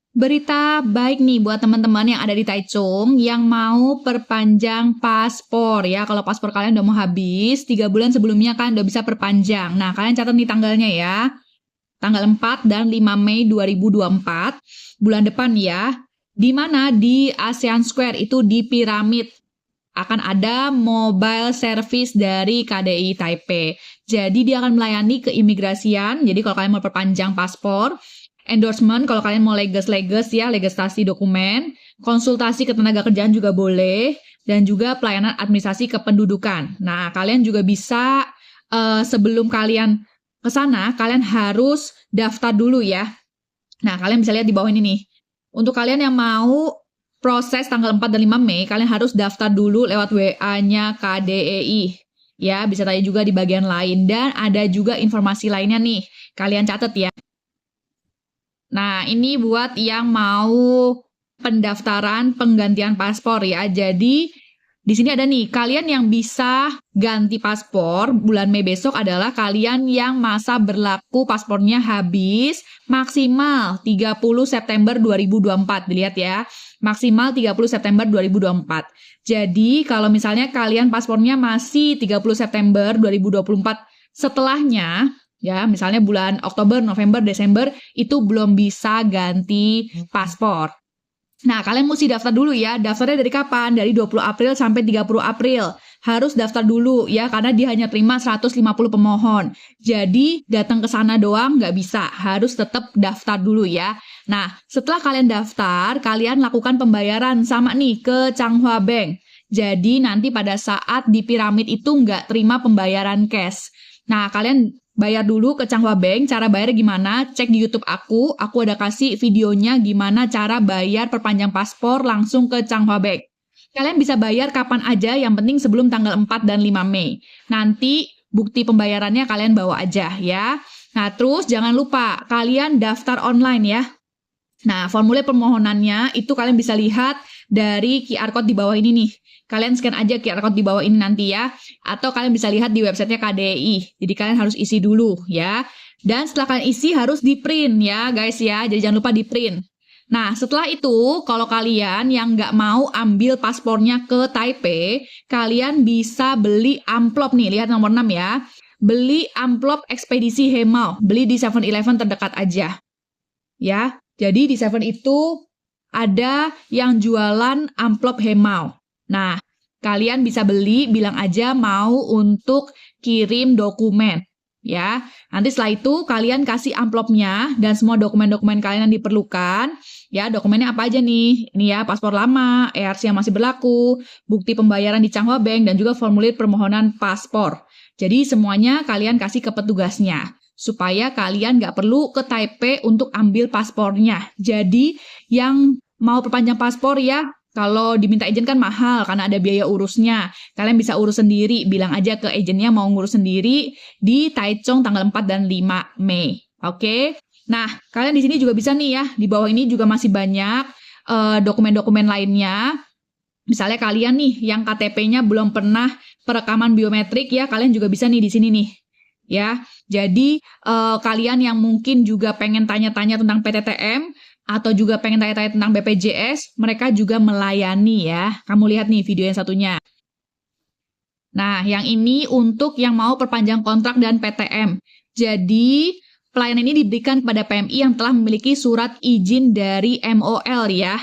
Berita baik nih buat teman-teman yang ada di Taichung yang mau perpanjang paspor ya. Kalau paspor kalian udah mau habis, 3 bulan sebelumnya kan udah bisa perpanjang. Nah, kalian catat nih tanggalnya ya. Tanggal 4 dan 5 Mei 2024, bulan depan ya. Di mana di ASEAN Square itu di Piramid akan ada mobile service dari KDI Taipei. Jadi dia akan melayani keimigrasian. Jadi kalau kalian mau perpanjang paspor, endorsement kalau kalian mau leges ya, legislasi dokumen, konsultasi ketenaga kerjaan juga boleh, dan juga pelayanan administrasi kependudukan. Nah, kalian juga bisa sebelum kalian ke sana, kalian harus daftar dulu ya. Nah, kalian bisa lihat di bawah ini nih. Untuk kalian yang mau proses tanggal 4 dan 5 Mei, kalian harus daftar dulu lewat WA-nya KDEI. Ya, bisa tanya juga di bagian lain. Dan ada juga informasi lainnya nih. Kalian catat ya. Nah, ini buat yang mau pendaftaran penggantian paspor ya. Jadi, di sini ada nih, kalian yang bisa ganti paspor bulan Mei besok adalah kalian yang masa berlaku paspornya habis maksimal 30 September 2024. Dilihat ya, maksimal 30 September 2024. Jadi, kalau misalnya kalian paspornya masih 30 September 2024 setelahnya, ya, misalnya bulan Oktober, November, Desember, itu belum bisa ganti paspor. Nah, kalian mesti daftar dulu ya. Daftarnya dari kapan? Dari 20 April sampai 30 April. Harus daftar dulu ya, karena dia hanya terima 150 pemohon. Jadi, datang ke sana doang nggak bisa. Harus tetap daftar dulu ya. Nah, setelah kalian daftar, kalian lakukan pembayaran sama nih ke Changhua Bank. Jadi, nanti pada saat di Piramid itu nggak terima pembayaran cash. Nah, kalian bayar dulu ke Changhua Bank. Cara bayar gimana? Cek di YouTube aku ada kasih videonya gimana cara bayar perpanjang paspor langsung ke Changhua Bank. Kalian bisa bayar kapan aja, yang penting sebelum tanggal 4 dan 5 Mei. Nanti bukti pembayarannya kalian bawa aja ya. Nah, terus jangan lupa kalian daftar online ya. Nah, formulir permohonannya itu kalian bisa lihat dari QR code di bawah ini nih. Kalian scan aja QR code di bawah ini nanti ya. Atau kalian bisa lihat di websitenya KDI. Jadi kalian harus isi dulu ya. Dan setelah kalian isi harus di print ya guys ya. Jadi jangan lupa di print. Nah, setelah itu kalau kalian yang nggak mau ambil paspornya ke Taipei, kalian bisa beli amplop nih. Lihat nomor 6 ya. Beli amplop ekspedisi Hemao. Beli di 7-Eleven terdekat aja. Ya, jadi di 7 itu ada yang jualan amplop Hemao. Nah, kalian bisa beli, bilang aja mau untuk kirim dokumen. Ya, nanti setelah itu kalian kasih amplopnya dan semua dokumen-dokumen kalian yang diperlukan. Ya, dokumennya apa aja nih? Ini ya, paspor lama, ERC yang masih berlaku, bukti pembayaran di Changhua Bank, dan juga formulir permohonan paspor. Jadi semuanya kalian kasih ke petugasnya. Supaya kalian nggak perlu ke Taipei untuk ambil paspornya. Jadi yang mau perpanjang paspor ya, kalau diminta izin kan mahal karena ada biaya urusnya. Kalian bisa urus sendiri, bilang aja ke agennya mau ngurus sendiri di Taichung tanggal 4 dan 5 Mei. Oke? Nah, kalian di sini juga bisa nih ya, di bawah ini juga masih banyak dokumen-dokumen lainnya. Misalnya kalian nih yang KTP-nya belum pernah perekaman biometrik ya, kalian juga bisa nih di sini nih. Ya, jadi kalian yang mungkin juga pengen tanya-tanya tentang PTTM atau juga pengen tanya-tanya tentang BPJS, mereka juga melayani ya. Kamu lihat nih video yang satunya. Nah, yang ini untuk yang mau perpanjang kontrak dan PTM. Jadi, pelayanan ini diberikan kepada PMI yang telah memiliki surat izin dari MOL ya.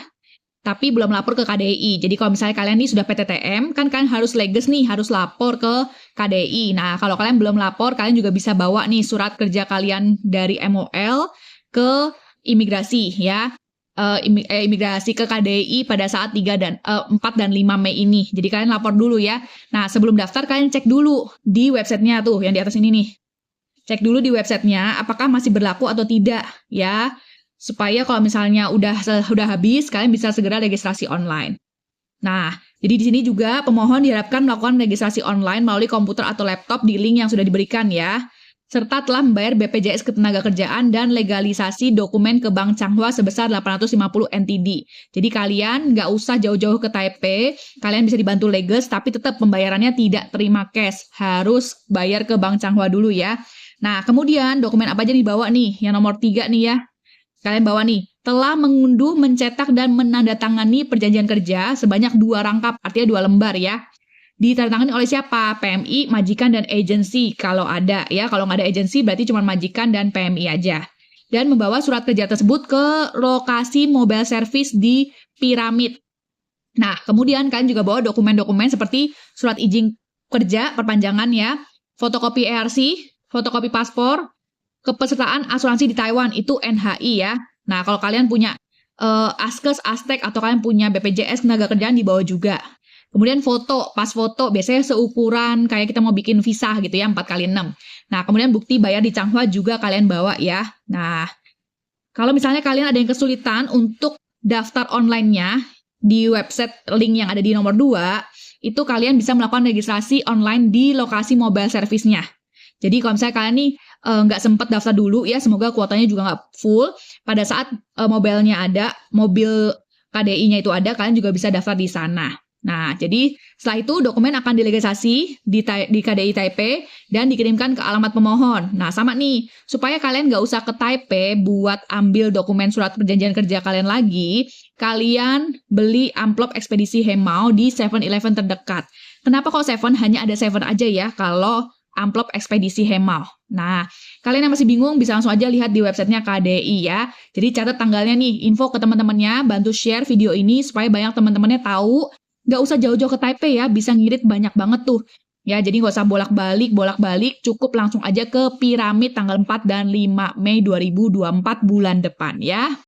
Tapi belum lapor ke KDI. Jadi kalau misalnya kalian ini sudah PTTM, kan kalian harus leges nih, harus lapor ke KDI. Nah, kalau kalian belum lapor, kalian juga bisa bawa nih surat kerja kalian dari MOL ke imigrasi ya. Imigrasi ke KDI pada saat 4 dan 5 Mei ini. Jadi kalian lapor dulu ya. Nah, sebelum daftar kalian cek dulu di websitenya tuh, yang di atas ini nih. Cek dulu di websitenya apakah masih berlaku atau tidak ya. Supaya kalau misalnya udah habis, kalian bisa segera registrasi online. Nah, jadi di sini juga pemohon diharapkan melakukan registrasi online melalui komputer atau laptop di link yang sudah diberikan ya. Serta telah membayar BPJS Ketenagakerjaan dan legalisasi dokumen ke Bank Changhua sebesar 850 NTD. Jadi kalian nggak usah jauh-jauh ke Taipei, kalian bisa dibantu leges, tapi tetap pembayarannya tidak terima cash. Harus bayar ke Bank Changhua dulu ya. Nah, kemudian dokumen apa aja dibawa nih? Yang nomor 3 nih ya. Kalian bawa nih telah mengunduh, mencetak, dan menandatangani perjanjian kerja sebanyak 2 rangkap, artinya 2 lembar ya. Ditandatangani oleh siapa? PMI, majikan, dan agensi kalau ada ya. Kalau nggak ada agensi berarti cuma majikan dan PMI aja. Dan membawa surat kerja tersebut ke lokasi mobile service di Piramid. Nah, kemudian kalian juga bawa dokumen-dokumen seperti surat izin kerja, perpanjangan ya, fotokopi ERC, fotokopi paspor, kepesertaan asuransi di Taiwan, itu NHI ya. Nah, kalau kalian punya Askes, Astek, atau kalian punya BPJS tenaga kerjaan dibawa juga. Kemudian foto, pas foto, biasanya seukuran kayak kita mau bikin visa gitu ya, 4x6. Nah, kemudian bukti bayar di Changhua juga kalian bawa ya. Nah, kalau misalnya kalian ada yang kesulitan untuk daftar online-nya di website link yang ada di nomor 2, itu kalian bisa melakukan registrasi online di lokasi mobile service-nya. Jadi kalau misalnya kalian nih nggak sempat daftar dulu ya, semoga kuotanya juga nggak full. Pada saat mobilnya ada, mobil KDI-nya itu ada, kalian juga bisa daftar di sana. Nah, jadi setelah itu dokumen akan dilegislasi di KDI Taipei dan dikirimkan ke alamat pemohon. Nah, sama nih, supaya kalian nggak usah ke Taipei buat ambil dokumen surat perjanjian kerja kalian lagi, kalian beli amplop ekspedisi Hemao di 7-Eleven terdekat. Kenapa kok 7 hanya ada 7 aja ya kalau amplop ekspedisi Hemao? Nah, kalian yang masih bingung bisa langsung aja lihat di websitenya KDI ya. Jadi catat tanggalnya nih, info ke teman-temannya, bantu share video ini supaya banyak teman-temannya tahu. Nggak usah jauh-jauh ke Taipei ya, bisa ngirit banyak banget tuh. Ya, jadi nggak usah bolak-balik, cukup langsung aja ke Piramid tanggal 4 dan 5 Mei 2024 bulan depan ya.